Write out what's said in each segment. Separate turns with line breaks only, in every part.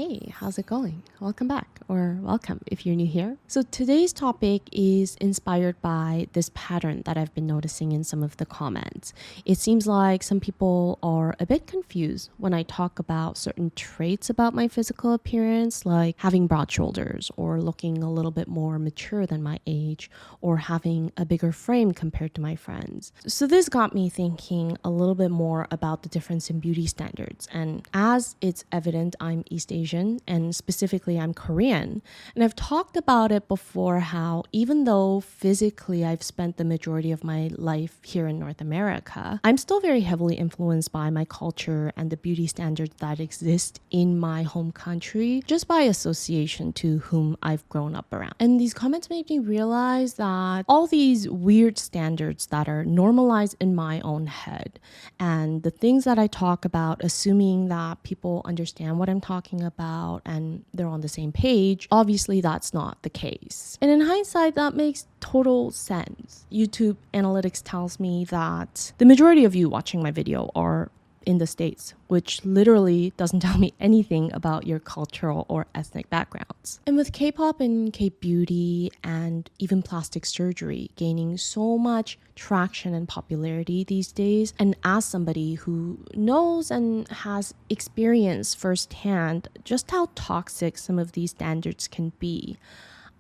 Hey, how's it going? Welcome back, or welcome if you're new here. So today's topic is inspired by this pattern that I've been noticing in some of the comments. It seems like some people are a bit confused when I talk about certain traits about my physical appearance, like having broad shoulders, or looking a little bit more mature than my age, or having a bigger frame compared to my friends. So this got me thinking a little bit more about the difference in beauty standards. And as it's evident, I'm East Asian, and specifically I'm Korean. And I've talked about it before how even though physically I've spent the majority of my life here in North America, I'm still very heavily influenced by my culture and the beauty standards that exist in my home country, just by association to whom I've grown up around. And these comments made me realize that all these weird standards that are normalized in my own head, and the things that I talk about, assuming that people understand what I'm talking about and they're on the same page, obviously that's not the case. And in hindsight, that makes total sense. YouTube analytics tells me that the majority of you watching my video are in the States, which literally doesn't tell me anything about your cultural or ethnic backgrounds. And with K-pop and K-beauty and even plastic surgery gaining so much traction and popularity these days, and as somebody who knows and has experienced firsthand just how toxic some of these standards can be,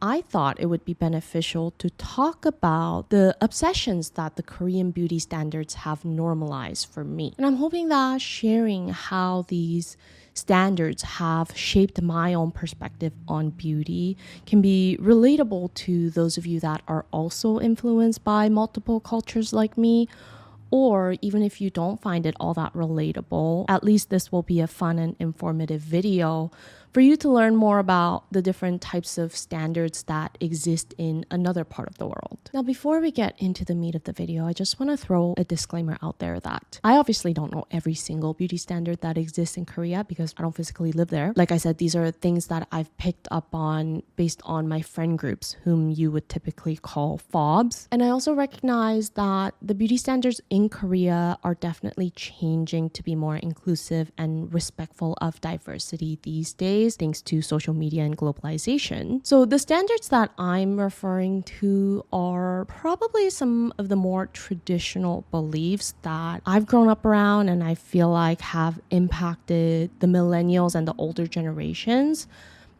I thought it would be beneficial to talk about the obsessions that the Korean beauty standards have normalized for me. And I'm hoping that sharing how these standards have shaped my own perspective on beauty can be relatable to those of you that are also influenced by multiple cultures like me. Or even if you don't find it all that relatable, at least this will be a fun and informative video for you to learn more about the different types of standards that exist in another part of the world. Now, before we get into the meat of the video, I just want to throw a disclaimer out there that I obviously don't know every single beauty standard that exists in Korea because I don't physically live there. Like I said, these are things that I've picked up on based on my friend groups, whom you would typically call FOBs. And I also recognize that the beauty standards in Korea are definitely changing to be more inclusive and respectful of diversity these days, thanks to social media and globalization. So the standards that I'm referring to are probably some of the more traditional beliefs that I've grown up around and I feel like have impacted the millennials and the older generations.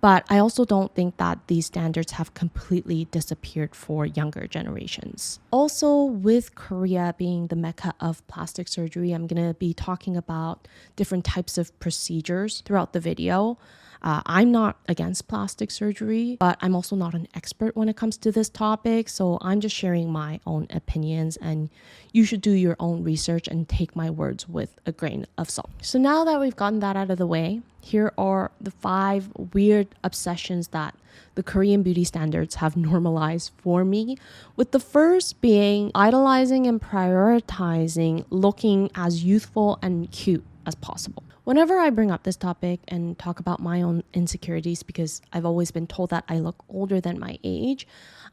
But I also don't think that these standards have completely disappeared for younger generations. Also, with Korea being the mecca of plastic surgery, I'm going to be talking about different types of procedures throughout the video. I'm not against plastic surgery, but I'm also not an expert when it comes to this topic. So I'm just sharing my own opinions, and you should do your own research and take my words with a grain of salt. So now that we've gotten that out of the way, here are the 5 weird obsessions that the Korean beauty standards have normalized for me, with the first being idolizing and prioritizing looking as youthful and cute as possible. Whenever I bring up this topic and talk about my own insecurities, because I've always been told that I look older than my age,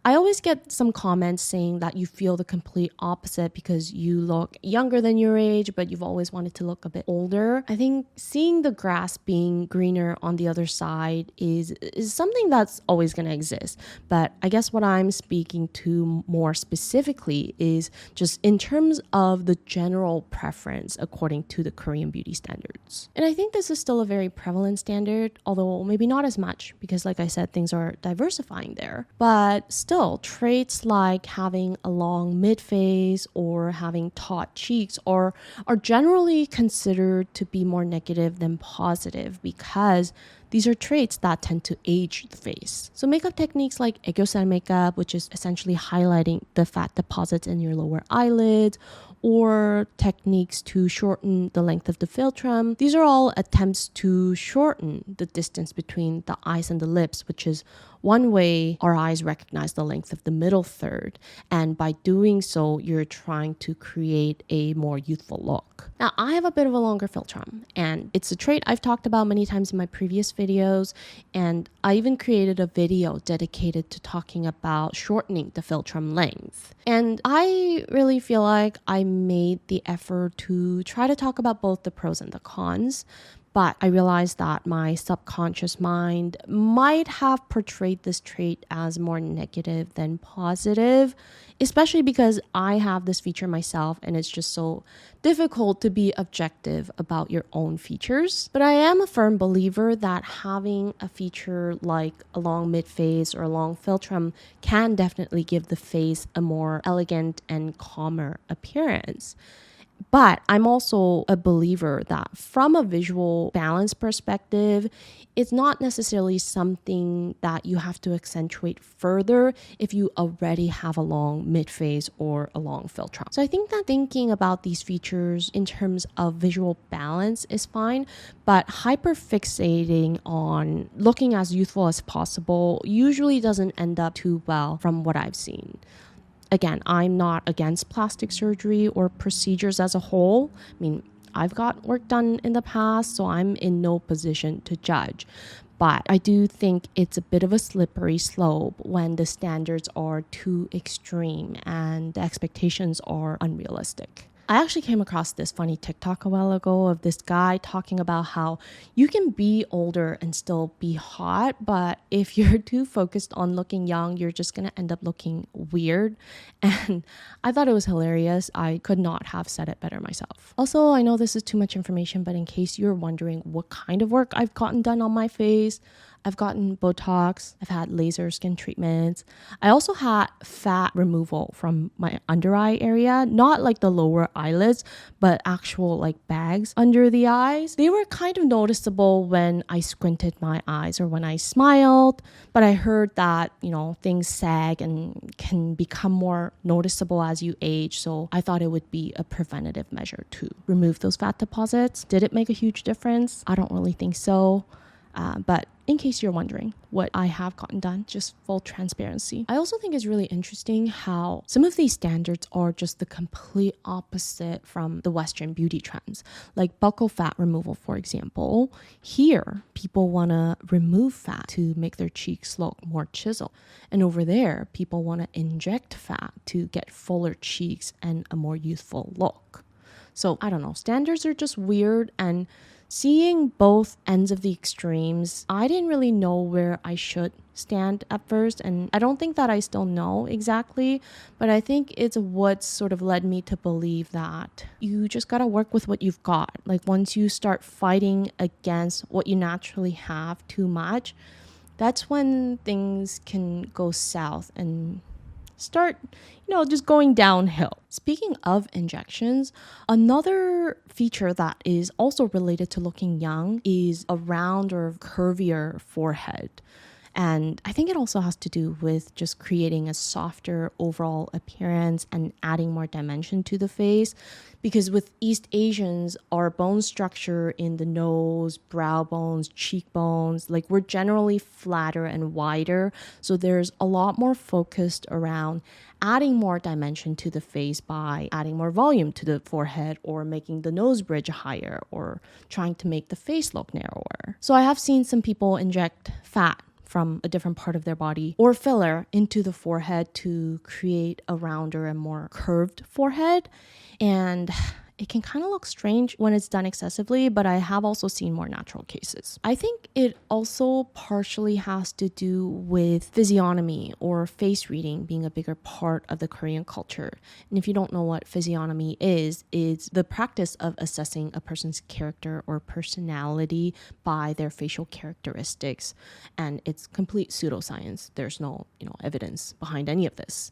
I always get some comments saying that you feel the complete opposite because you look younger than your age, but you've always wanted to look a bit older. I think seeing the grass being greener on the other side is something that's always going to exist. But I guess what I'm speaking to more specifically is just in terms of the general preference according to the Korean beauty standards. And I think this is still a very prevalent standard, although maybe not as much because, like I said, things are diversifying there. But still, traits like having a long mid-face or having taut cheeks are generally considered to be more negative than positive because these are traits that tend to age the face. So makeup techniques like aegyeosal makeup, which is essentially highlighting the fat deposits in your lower eyelids, or techniques to shorten the length of the philtrum. These are all attempts to shorten the distance between the eyes and the lips, which is one way our eyes recognize the length of the middle third. And by doing so, you're trying to create a more youthful look. Now, I have a bit of a longer philtrum, and it's a trait I've talked about many times in my previous videos. And I even created a video dedicated to talking about shortening the philtrum length. And I really feel like I made the effort to try to talk about both the pros and the cons. But I realized that my subconscious mind might have portrayed this trait as more negative than positive, especially because I have this feature myself and it's just so difficult to be objective about your own features. But I am a firm believer that having a feature like a long mid face or a long philtrum can definitely give the face a more elegant and calmer appearance. But I'm also a believer that from a visual balance perspective, it's not necessarily something that you have to accentuate further if you already have a long mid face or a long philtrum. So I think that thinking about these features in terms of visual balance is fine, but hyperfixating on looking as youthful as possible usually doesn't end up too well from what I've seen. Again, I'm not against plastic surgery or procedures as a whole. I mean, I've got work done in the past, so I'm in no position to judge. But I do think it's a bit of a slippery slope when the standards are too extreme and the expectations are unrealistic. I actually came across this funny TikTok a while ago of this guy talking about how you can be older and still be hot, but if you're too focused on looking young, you're just going to end up looking weird. And I thought it was hilarious. I could not have said it better myself. Also, I know this is too much information, but in case you're wondering what kind of work I've gotten done on my face, I've gotten Botox, I've had laser skin treatments. I also had fat removal from my under eye area, not like the lower eyelids, but actual like bags under the eyes. They were kind of noticeable when I squinted my eyes or when I smiled, but I heard that, things sag and can become more noticeable as you age. So I thought it would be a preventative measure to remove those fat deposits. Did it make a huge difference? I don't really think so. But in case you're wondering what I have gotten done, just full transparency. I also think it's really interesting how some of these standards are just the complete opposite from the Western beauty trends. Like buccal fat removal, for example. Here, people want to remove fat to make their cheeks look more chiseled. And over there, people want to inject fat to get fuller cheeks and a more youthful look. So I don't know, standards are just weird, and seeing both ends of the extremes, I didn't really know where I should stand at first, and I don't think that I still know exactly, but I think it's what sort of led me to believe that you just gotta work with what you've got. Like once you start fighting against what you naturally have too much, that's when things can go south and start, just going downhill. Speaking of injections, another feature that is also related to looking young is a round or curvier forehead. And I think it also has to do with just creating a softer overall appearance and adding more dimension to the face. Because with East Asians, our bone structure in the nose, brow bones, cheekbones, like we're generally flatter and wider. So there's a lot more focused around adding more dimension to the face by adding more volume to the forehead or making the nose bridge higher or trying to make the face look narrower. So I have seen some people inject fat from a different part of their body or filler into the forehead to create a rounder and more curved forehead. And it can kind of look strange when it's done excessively, but I have also seen more natural cases. I think it also partially has to do with physiognomy or face reading being a bigger part of the Korean culture. And if you don't know what physiognomy is, it's the practice of assessing a person's character or personality by their facial characteristics. And it's complete pseudoscience. There's no, evidence behind any of this.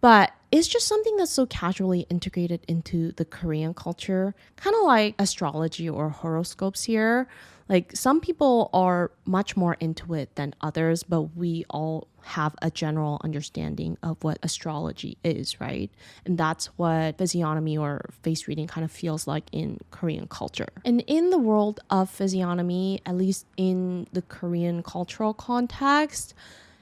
But it's just something that's so casually integrated into the Korean culture, kind of like astrology or horoscopes here. Like some people are much more into it than others, but we all have a general understanding of what astrology is, right? And that's what physiognomy or face reading kind of feels like in Korean culture. And in the world of physiognomy, at least in the Korean cultural context,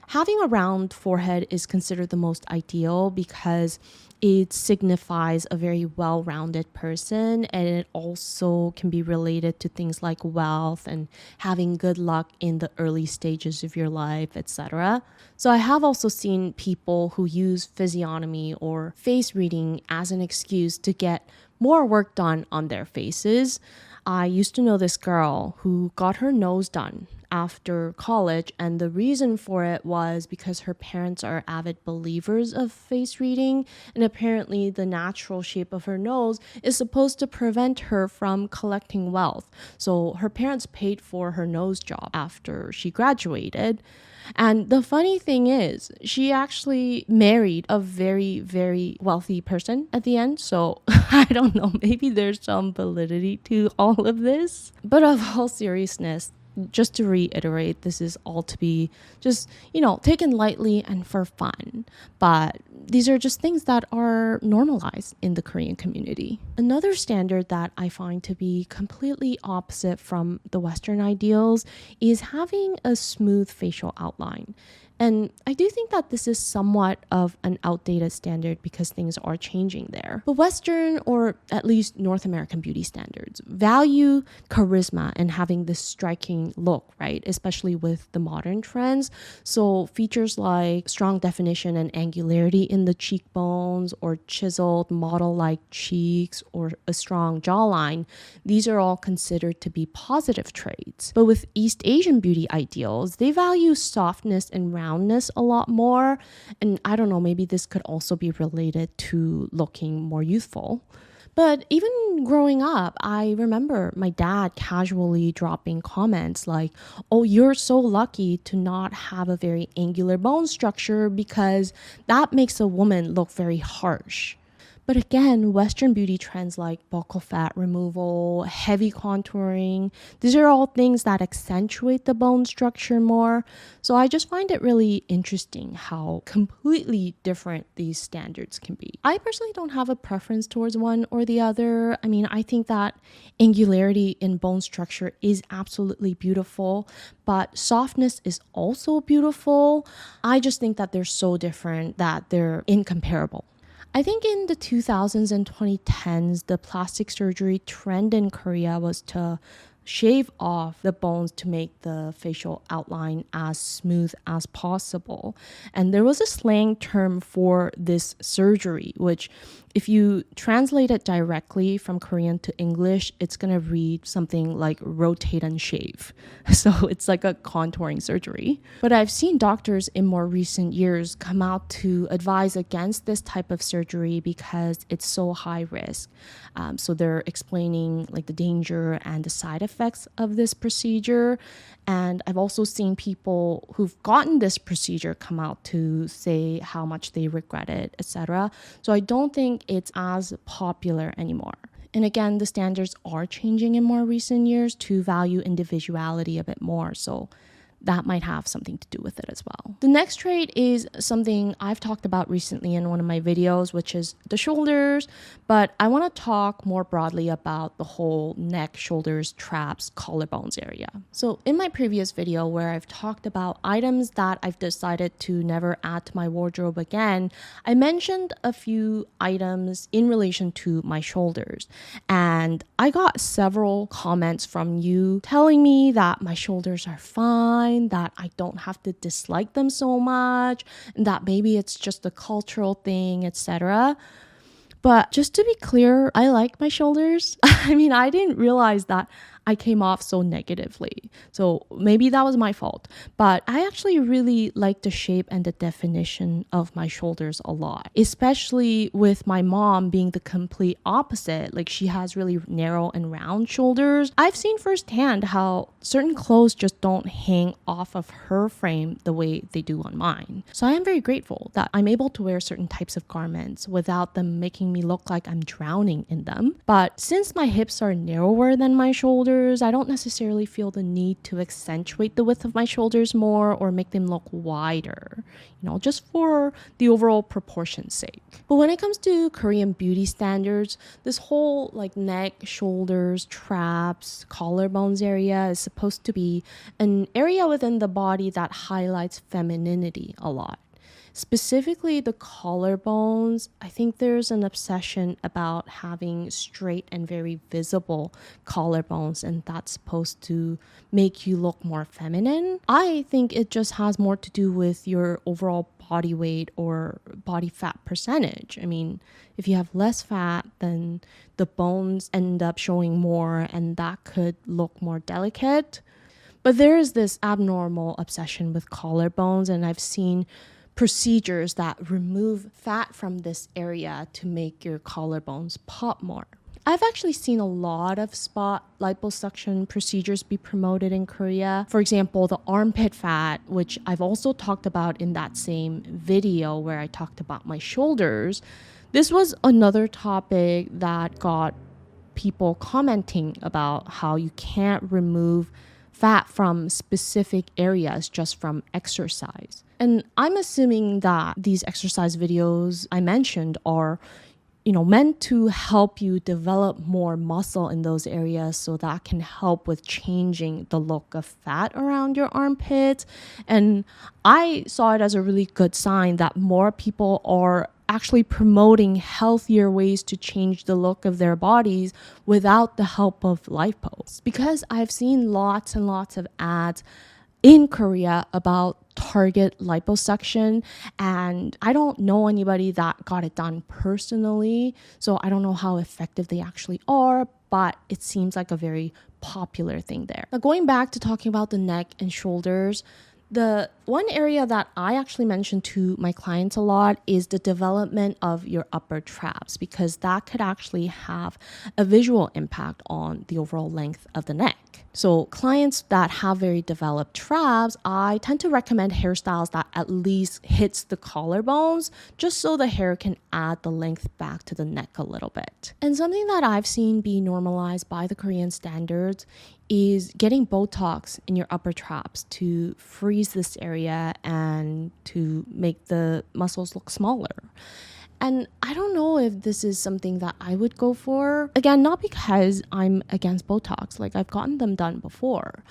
having a round forehead is considered the most ideal because it signifies a very well-rounded person, and it also can be related to things like wealth and having good luck in the early stages of your life, etc. So I have also seen people who use physiognomy or face reading as an excuse to get more work done on their faces. I used to know this girl who got her nose done after college, and the reason for it was because her parents are avid believers of face reading, and apparently the natural shape of her nose is supposed to prevent her from collecting wealth. So her parents paid for her nose job after she graduated. And the funny thing is, she actually married a very, very wealthy person at the end. So I don't know, maybe there's some validity to all of this. But of all seriousness, just to reiterate, this is all to be just, taken lightly and for fun. But these are just things that are normalized in the Korean community. Another standard that I find to be completely opposite from the Western ideals is having a smooth facial outline. And I do think that this is somewhat of an outdated standard because things are changing there. But Western, or at least North American beauty standards, value charisma and having this striking look, right? Especially with the modern trends. So features like strong definition and angularity in the cheekbones, or chiseled model-like cheeks, or a strong jawline, these are all considered to be positive traits. But with East Asian beauty ideals, they value softness and roundness a lot more. And I don't know, maybe this could also be related to looking more youthful. But even growing up, I remember my dad casually dropping comments like, "Oh, you're so lucky to not have a very angular bone structure because that makes a woman look very harsh." But again, Western beauty trends like buccal fat removal, heavy contouring, these are all things that accentuate the bone structure more. So I just find it really interesting how completely different these standards can be. I personally don't have a preference towards one or the other. I mean, I think that angularity in bone structure is absolutely beautiful, but softness is also beautiful. I just think that they're so different that they're incomparable. I think in the 2000s and 2010s, the plastic surgery trend in Korea was to shave off the bones to make the facial outline as smooth as possible. And there was a slang term for this surgery, which if you translate it directly from Korean to English, it's going to read something like rotate and shave. So it's like a contouring surgery. But I've seen doctors in more recent years come out to advise against this type of surgery because it's so high risk. So they're explaining like the danger and the side effects of this procedure. And I've also seen people who've gotten this procedure come out to say how much they regret it, etc. So I don't think it's as popular anymore. And again, the standards are changing in more recent years to value individuality a bit more. So that might have something to do with it as well. The next trait is something I've talked about recently in one of my videos, which is the shoulders, but I want to talk more broadly about the whole neck, shoulders, traps, collarbones area. So in my previous video where I've talked about items that I've decided to never add to my wardrobe again, I mentioned a few items in relation to my shoulders, and I got several comments from you telling me that my shoulders are fine, that I don't have to dislike them so much, and that maybe it's just a cultural thing, etc. But just to be clear, I like my shoulders. I mean, I didn't realize that I came off so negatively. So maybe that was my fault. But I actually really like the shape and the definition of my shoulders a lot, especially with my mom being the complete opposite. Like she has really narrow and round shoulders. I've seen firsthand how certain clothes just don't hang off of her frame the way they do on mine. So I am very grateful that I'm able to wear certain types of garments without them making me look like I'm drowning in them. But since my hips are narrower than my shoulders, I don't necessarily feel the need to accentuate the width of my shoulders more or make them look wider, just for the overall proportion's sake. But when it comes to Korean beauty standards, this whole like neck, shoulders, traps, collarbones area is supposed to be an area within the body that highlights femininity a lot. Specifically the collarbones, I think there's an obsession about having straight and very visible collarbones, and that's supposed to make you look more feminine. I think it just has more to do with your overall body weight or body fat percentage. I mean, if you have less fat, then the bones end up showing more, and that could look more delicate. But there is this abnormal obsession with collarbones, and I've seen procedures that remove fat from this area to make your collarbones pop more. I've actually seen a lot of spot liposuction procedures be promoted in Korea. For example, the armpit fat, which I've also talked about in that same video where I talked about my shoulders. This was another topic that got people commenting about how you can't remove fat from specific areas just from exercise. And I'm assuming that these exercise videos I mentioned are meant to help you develop more muscle in those areas, so that can help with changing the look of fat around your armpits. And I saw it as a really good sign that more people are actually promoting healthier ways to change the look of their bodies without the help of lipos. Because I've seen lots and lots of ads in Korea about target liposuction, and I don't know anybody that got it done personally, so I don't know how effective they actually are, but it seems like a very popular thing there. Now, going back to talking about the neck and shoulders, the one area that I actually mention to my clients a lot is the development of your upper traps, because that could actually have a visual impact on the overall length of the neck. So clients that have very developed traps, I tend to recommend hairstyles that at least hits the collarbones, just so the hair can add the length back to the neck a little bit. And something that I've seen be normalized by the Korean standards is getting Botox in your upper traps to freeze this area and to make the muscles look smaller. And I don't know if this is something that I would go for. Again, not because I'm against Botox, like I've gotten them done before,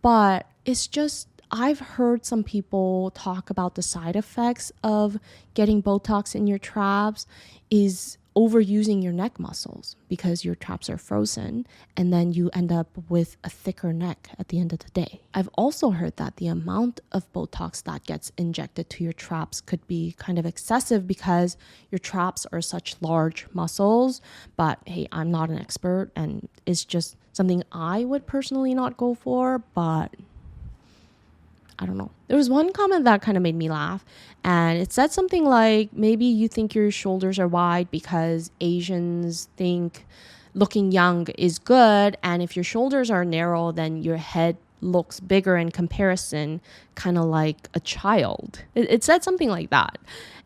but it's just I've heard some people talk about the side effects of getting Botox in your traps is overusing your neck muscles because your traps are frozen, and then you end up with a thicker neck at the end of the day. I've also heard that the amount of Botox that gets injected to your traps could be kind of excessive because your traps are such large muscles. But hey, I'm not an expert, and it's just something I would personally not go for, but I don't know. There was one comment that kind of made me laugh, and it said something like, maybe you think your shoulders are wide because Asians think looking young is good, and if your shoulders are narrow, then your head looks bigger in comparison, kind of like a child. It said something like that.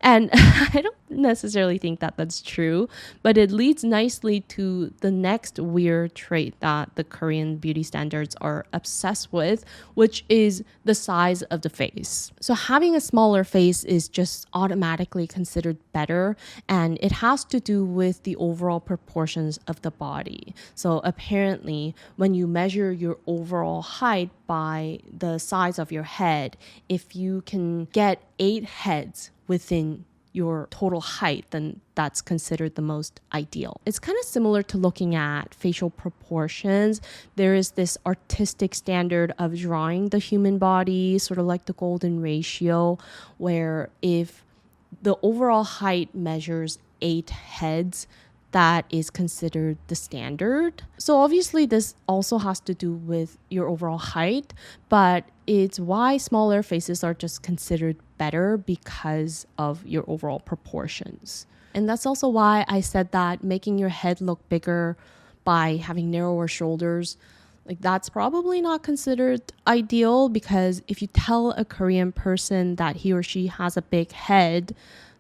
And I don't necessarily think that that's true, but it leads nicely to the next weird trait that the Korean beauty standards are obsessed with, which is the size of the face. So having a smaller face is just automatically considered better, and it has to do with the overall proportions of the body. So apparently, when you measure your overall height by the size of your head, if you can get 8 heads within your total height, then that's considered the most ideal. It's kind of similar to looking at facial proportions. There is this artistic standard of drawing the human body, sort of like the golden ratio, where if the overall height measures 8 heads, that is considered the standard. So obviously this also has to do with your overall height, but it's why smaller faces are just considered better because of your overall proportions. And that's also why I said that making your head look bigger by having narrower shoulders, like that's probably not considered ideal, because if you tell a Korean person that he or she has a big head,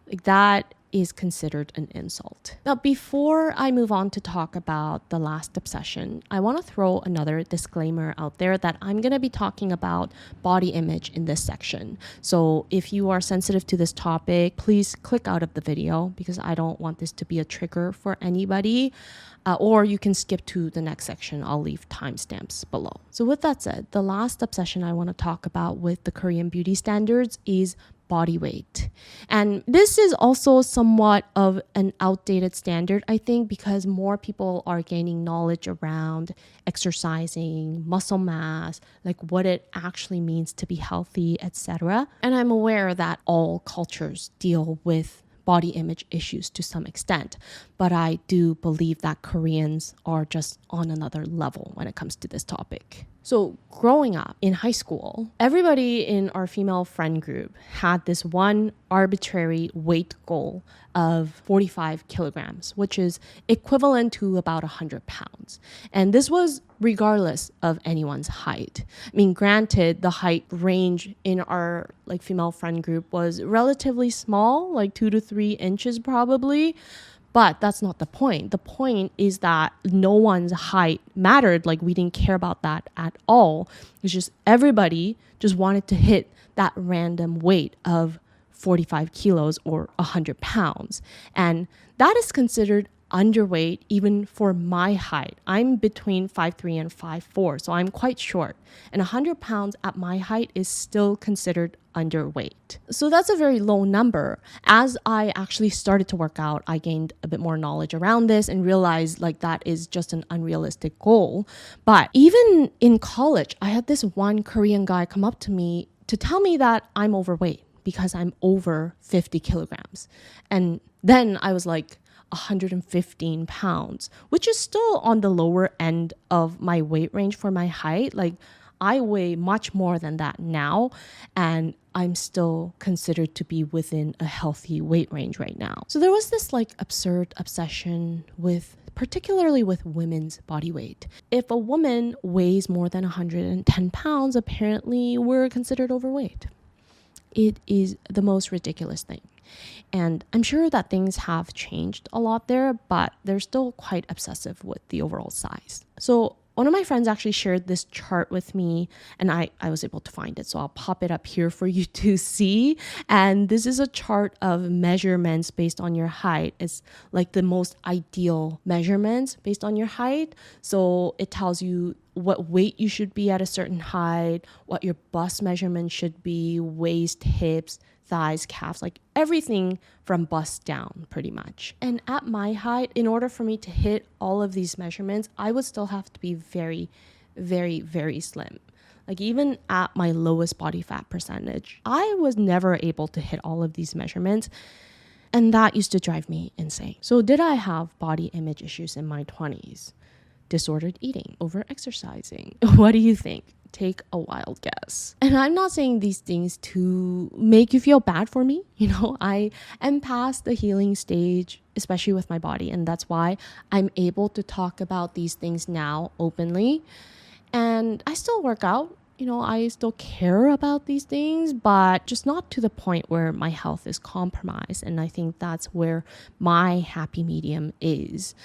like that is considered an insult. Now, before I move on to talk about the last obsession, I want to throw another disclaimer out there that I'm going to be talking about body image in this section. So if you are sensitive to this topic, please click out of the video, because I don't want this to be a trigger for anybody. Or you can skip to the next section. I'll leave timestamps below. So with that said, the last obsession I want to talk about with the Korean beauty standards is body weight. And this is also somewhat of an outdated standard, I think, because more people are gaining knowledge around exercising, muscle mass, like what it actually means to be healthy, etc. And I'm aware that all cultures deal with body image issues to some extent, but I do believe that Koreans are just on another level when it comes to this topic. So growing up in high school, everybody in our female friend group had this one arbitrary weight goal of 45 kilograms, which is equivalent to about 100 pounds. And this was regardless of anyone's height. I mean, granted, the height range in our like female friend group was relatively small, like 2 to 3 inches probably. But that's not the point. The point is that no one's height mattered. Like we didn't care about that at all. It's just everybody just wanted to hit that random weight of 45 kilos or 100 pounds. And that is considered underweight even for my height. I'm between 5'3" and 5'4", so I'm quite short. And 100 pounds at my height is still considered underweight. So that's a very low number. As I actually started to work out, I gained a bit more knowledge around this and realized like that is just an unrealistic goal. But even in college, I had this one Korean guy come up to me to tell me that I'm overweight because I'm over 50 kilograms. And then I was like, 115 pounds, which is still on the lower end of my weight range for my height. Like I weigh much more than that now, and I'm still considered to be within a healthy weight range right now. So there was this like absurd obsession with particularly with women's body weight. If a woman weighs more than 110 pounds, apparently we're considered overweight. It is the most ridiculous thing. And I'm sure that things have changed a lot there, but they're still quite obsessive with the overall size. So one of my friends actually shared this chart with me, and I was able to find it. So I'll pop it up here for you to see. And this is a chart of measurements based on your height. It's like the most ideal measurements based on your height. So it tells you what weight you should be at a certain height, what your bust measurement should be, waist, hips, thighs, calves, like everything from bust down pretty much. And at my height, in order for me to hit all of these measurements, I would still have to be very, very, very slim. Like even at my lowest body fat percentage, I was never able to hit all of these measurements. And that used to drive me insane. So did I have body image issues in my 20s? Disordered eating, over exercising. What do you think? Take a wild guess. And I'm not saying these things to make you feel bad for me. You know, I am past the healing stage, especially with my body. And that's why I'm able to talk about these things now openly. And I still work out. You know, I still care about these things, but just not to the point where my health is compromised. And I think that's where my happy medium is.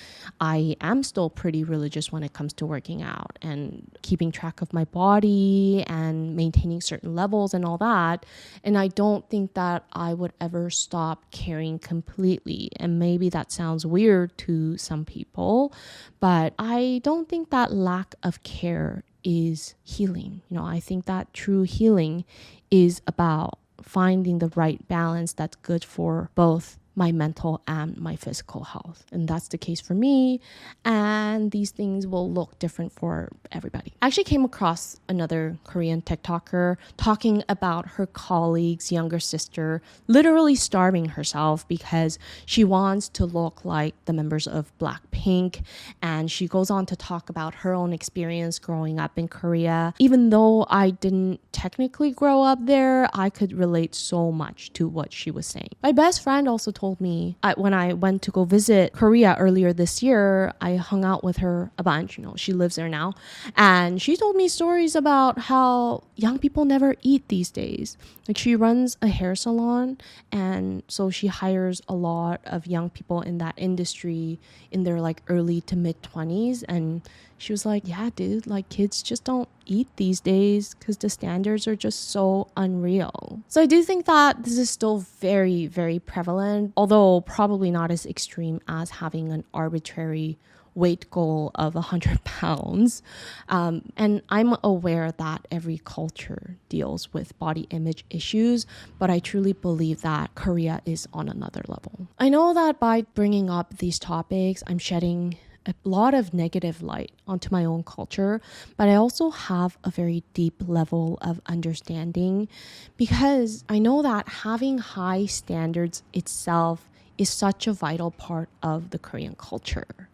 I am still pretty religious when it comes to working out and keeping track of my body and maintaining certain levels and all that. And I don't think that I would ever stop caring completely. And maybe that sounds weird to some people, but I don't think that lack of care is healing. You know, I think that true healing is about finding the right balance that's good for both my mental and my physical health. And that's the case for me. And these things will look different for everybody. I actually came across another Korean TikToker talking about her colleague's younger sister literally starving herself because she wants to look like the members of Blackpink. And she goes on to talk about her own experience growing up in Korea. Even though I didn't technically grow up there, I could relate so much to what she was saying. My best friend also told me when I went to go visit Korea earlier this year, I hung out with her a bunch. You know, she lives there now. And she told me stories about how young people never eat these days. Like she runs a hair salon, and so she hires a lot of young people in that industry in their like early to mid 20s. And she was like, yeah, dude, like kids just don't eat these days because the standards are just so unreal. So I do think that this is still very, very prevalent, although probably not as extreme as having an arbitrary weight goal of 100 pounds. And I'm aware that every culture deals with body image issues, but I truly believe that Korea is on another level. I know that by bringing up these topics, I'm shedding a lot of negative light onto my own culture, but I also have a very deep level of understanding because I know that having high standards itself is such a vital part of the Korean culture.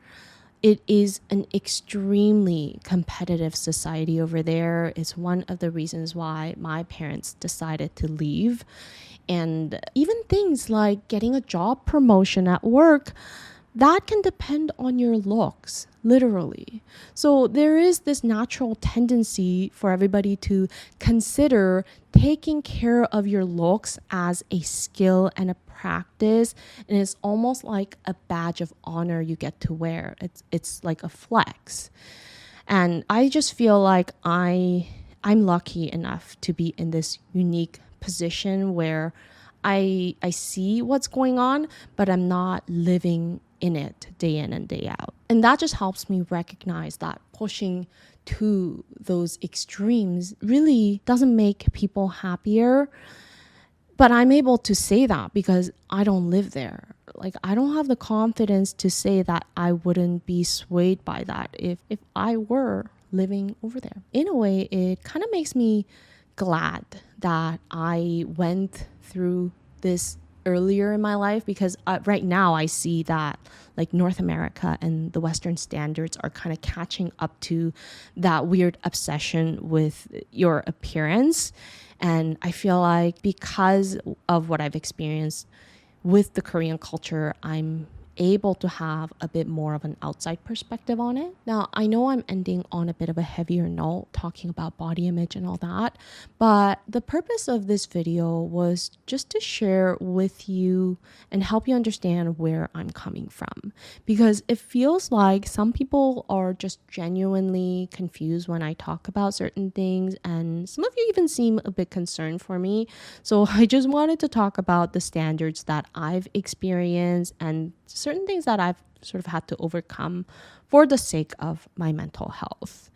It is an extremely competitive society over there. It's one of the reasons why my parents decided to leave. And even things like getting a job promotion at work, that can depend on your looks, literally. So there is this natural tendency for everybody to consider taking care of your looks as a skill and a practice, and it's almost like a badge of honor you get to wear. It's like a flex. And I just feel like I'm lucky enough to be in this unique position where I see what's going on, but I'm not living in it day in and day out. And that just helps me recognize that pushing to those extremes really doesn't make people happier. But I'm able to say that because I don't live there. Like, I don't have the confidence to say that I wouldn't be swayed by that if I were living over there. In a way, it kind of makes me glad that I went through this earlier in my life, because right now I see that like North America and the Western standards are kind of catching up to that weird obsession with your appearance. And I feel like because of what I've experienced with the Korean culture, I'm able to have a bit more of an outside perspective on it. Now, I know I'm ending on a bit of a heavier note talking about body image and all that, but the purpose of this video was just to share with you and help you understand where I'm coming from, because it feels like some people are just genuinely confused when I talk about certain things, and some of you even seem a bit concerned for me. So I just wanted to talk about the standards that I've experienced and certain things that I've sort of had to overcome for the sake of my mental health.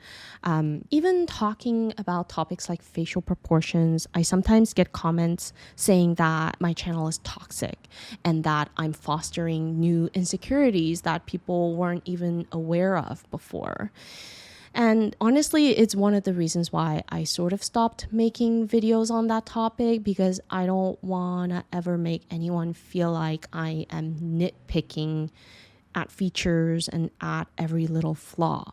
Even talking about topics like facial proportions, I sometimes get comments saying that my channel is toxic and that I'm fostering new insecurities that people weren't even aware of before. And honestly, it's one of the reasons why I sort of stopped making videos on that topic, because I don't want to ever make anyone feel like I am nitpicking at features and at every little flaw.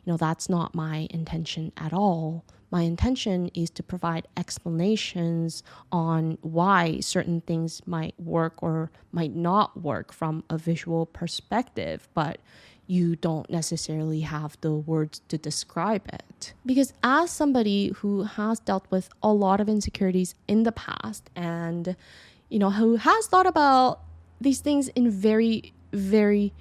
You know, that's not my intention at all. My intention is to provide explanations on why certain things might work or might not work from a visual perspective, but you don't necessarily have the words to describe it. Because as somebody who has dealt with a lot of insecurities in the past and, you know, who has thought about these things in very, very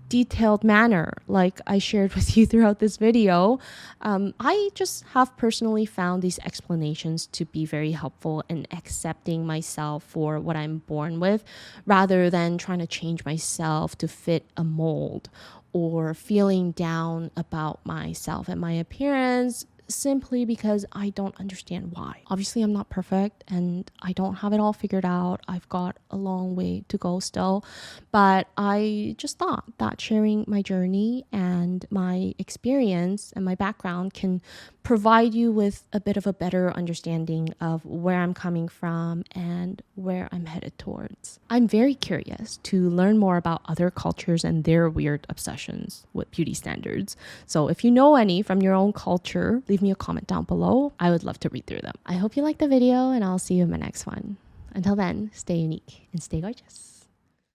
detailed manner, like I shared with you throughout this video, I just have personally found these explanations to be very helpful in accepting myself for what I'm born with, rather than trying to change myself to fit a mold or feeling down about myself and my appearance simply because I don't understand why. Obviously, I'm not perfect and I don't have it all figured out. I've got a long way to go still, but I just thought that sharing my journey and my experience and my background can provide you with a bit of a better understanding of where I'm coming from and where I'm headed towards. I'm very curious to learn more about other cultures and their weird obsessions with beauty standards. So if you know any from your own culture, leave me a comment down below. I would love to read through them. I hope you liked the video, and I'll see you in my next one. Until then, stay unique and stay gorgeous.